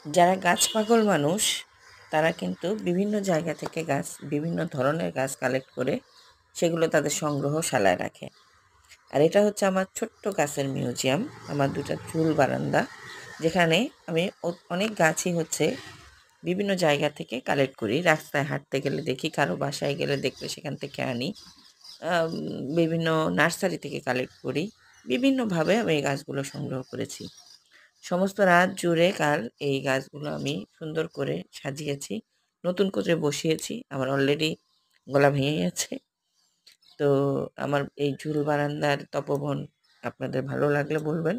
যারা গাছ পাগল মানুষ তারা কিন্তু বিভিন্ন জায়গা থেকে গাছ, বিভিন্ন ধরনের গাছ কালেক্ট করে সেগুলো তাদের সংগ্রহশালায় রাখে। আর এটা হচ্ছে আমার ছোট্ট গাছের মিউজিয়াম, আমার ২টা চুল বারান্দা, যেখানে আমি অনেক গাছই হচ্ছে বিভিন্ন জায়গা থেকে কালেক্ট করি। রাস্তায় হাঁটতে গেলে দেখি, কারো বাসায় গেলে দেখলে সেখান থেকে আনি। আম বিভিন্ন নার্সারি থেকে কালেক্ট করি। বিভিন্নভাবে আমি এই গাছগুলো সংগ্রহ করেছি। সমস্ত রাত জুড়ে কাল এই গাছগুলো আমি সুন্দর করে সাজিয়েছি, নতুন করে বসিয়েছি। আমার অলরেডি গলা ভেঙে গেছে। তো আমার এই ঝুল বারান্দার তপোবন আপনাদের ভালো লাগলে বলবেন।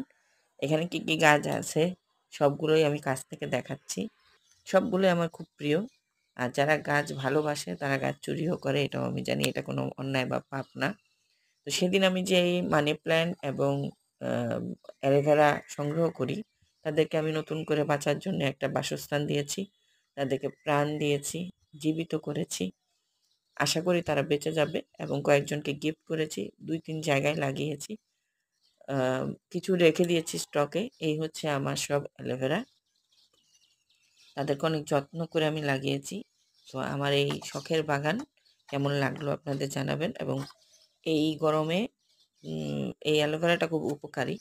এখানে কি কি গাছ আছে সবগুলোই আমি কাছ থেকে দেখাচ্ছি। সবগুলোই আমার খুব প্রিয়। আর যারা গাছ ভালোবাসে তারা গাছ চুরিও করে, এটাও আমি জানি। এটা কোনো অন্যায় বা পাপ না। তো সেদিন আমি যে এই মানি প্ল্যান্ট এবং অ্যালোভেরা সংগ্রহ করি, তাদেরকে আমি নতুন করে বাঁচার জন্য একটা বাসস্থান দিয়েছি, তাদেরকে প্রাণ দিয়েছি, জীবিত করেছি। আশা করি তারা বেঁচে যাবে এবং কয়েকজনকে গিফট করেছি, ২-৩ জায়গায় লাগিয়েছি। কিছু রেখে দিয়েছি স্টকে। এই হচ্ছে আমার সব অ্যালোভেরা। তাদেরকে অনেক যত্ন করে আমি লাগিয়েছি। তো আমার এই শখের বাগান কেমন লাগলো আপনাদের জানাবেন। এবং এই গরমে এই অ্যালোভেরাটা খুব উপকারী।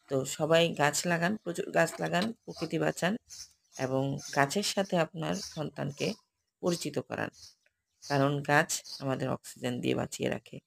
তো সবাই গাছ লাগান, প্রচুর গাছ লাগান, প্রকৃতি বাঁচান এবং গাছের সাথে আপনার সন্তানকে পরিচিত করান। কারণ গাছ আমাদের অক্সিজেন দিয়ে বাঁচিয়ে রাখে।